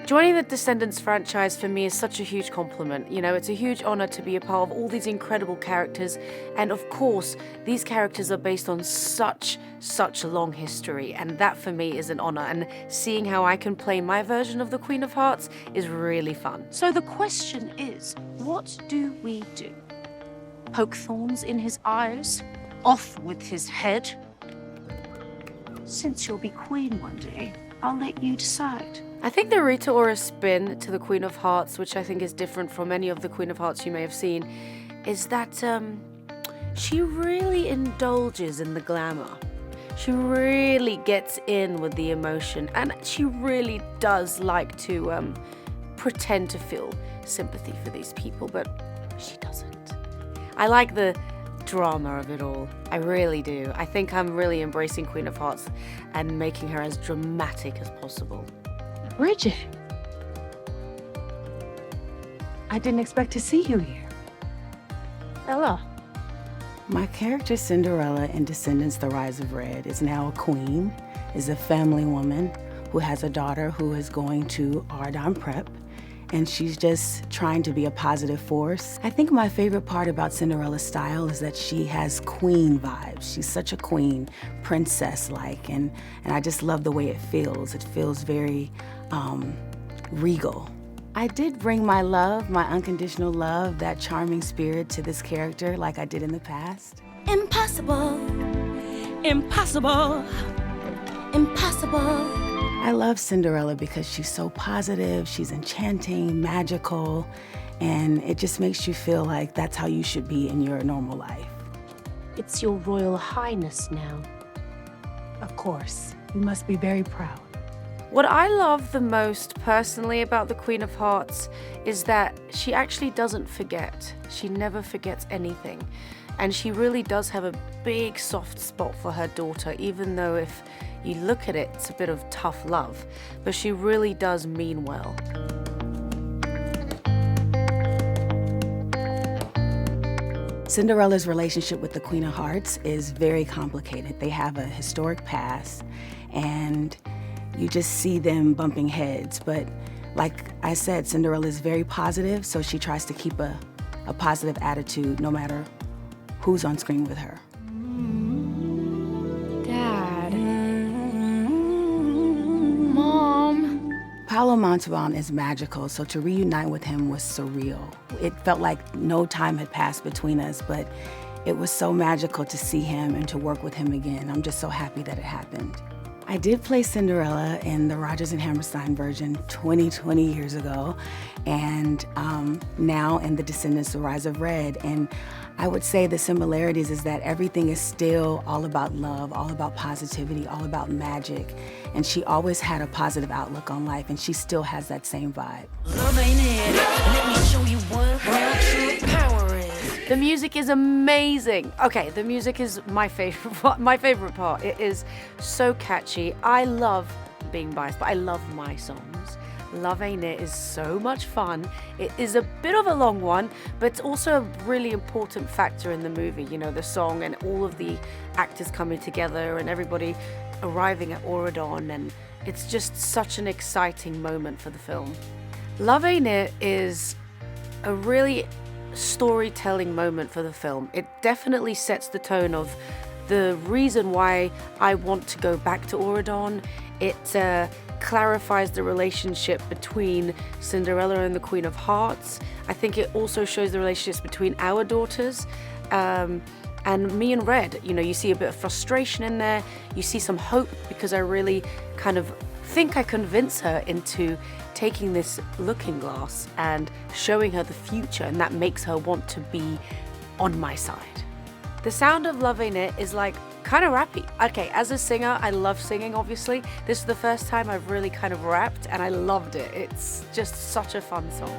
Joining the Descendants franchise for me is such a huge compliment. You know, it's a huge honor to be a part of all these incredible characters. And of course, these characters are based on such a long history. And that for me is an honor. And seeing how I can play my version of the Queen of Hearts is really fun. So the question is, what do we do? Poke thorns in his eyes? Off with his head? Since you'll be queen one day, I'll let you decide. I think the Rita Ora spin to the Queen of Hearts, which I think is different from any of the Queen of Hearts you may have seen, is that she really indulges in the glamour. She really gets in with the emotion, and she really does like to pretend to feel sympathy for these people, but she doesn't. I like the drama of it all. I really do. I think I'm really embracing Queen of Hearts and making her as dramatic as possible. Bridget, I didn't expect to see you here. Ella. My character Cinderella in Descendants: The Rise of Red is now a queen, is a family woman who has a daughter who is going to Ardon Prep, and she's just trying to be a positive force. I think my favorite part about Cinderella's style is that she has queen vibes. She's such a queen, princess-like, and I just love the way it feels. It feels very regal. I did bring my love, my unconditional love, that charming spirit to this character like I did in the past. Impossible. Impossible. Impossible. I love Cinderella because she's so positive, she's enchanting, magical, and it just makes you feel like that's how you should be in your normal life. It's your Royal Highness now. Of course, you must be very proud. What I love the most personally about the Queen of Hearts is that she actually doesn't forget. She never forgets anything. And she really does have a big soft spot for her daughter, even though if you look at it, it's a bit of tough love. But she really does mean well. Cinderella's relationship with the Queen of Hearts is very complicated. They have a historic past, and you just see them bumping heads. But like I said, Cinderella is very positive, so she tries to keep a positive attitude no matter who's on screen with her. Dad. Mom. Paolo Montalban is magical, so to reunite with him was surreal. It felt like no time had passed between us, but it was so magical to see him and to work with him again. I'm just so happy that it happened. I did play Cinderella in the Rodgers and Hammerstein version 20 years ago, and now in the Descendants: The Rise of Red. And I would say the similarities is that everything is still all about love, all about positivity, all about magic. And she always had a positive outlook on life, and she still has that same vibe. Love ain't it. Let me show you what true power is. The music is amazing. Okay, the music is my favorite part. It is so catchy. I love being biased, but I love my songs. Love Ain't It is so much fun. It is a bit of a long one, but it's also a really important factor in the movie. You know, the song and all of the actors coming together and everybody arriving at Auradon, and it's just such an exciting moment for the film. Love Ain't It is a really storytelling moment for the film. It definitely sets the tone of the reason why I want to go back to Auradon. It clarifies the relationship between Cinderella and the Queen of Hearts. I think it also shows the relationships between our daughters and me and Red. You know, you see a bit of frustration in there. You see some hope, because I really kind of think I convince her into taking this looking glass and showing her the future, and that makes her want to be on my side. The sound of Love Ain't It is like kind of rappy. Okay, as a singer, I love singing, obviously. This is the first time I've really kind of rapped, and I loved it. It's just such a fun song.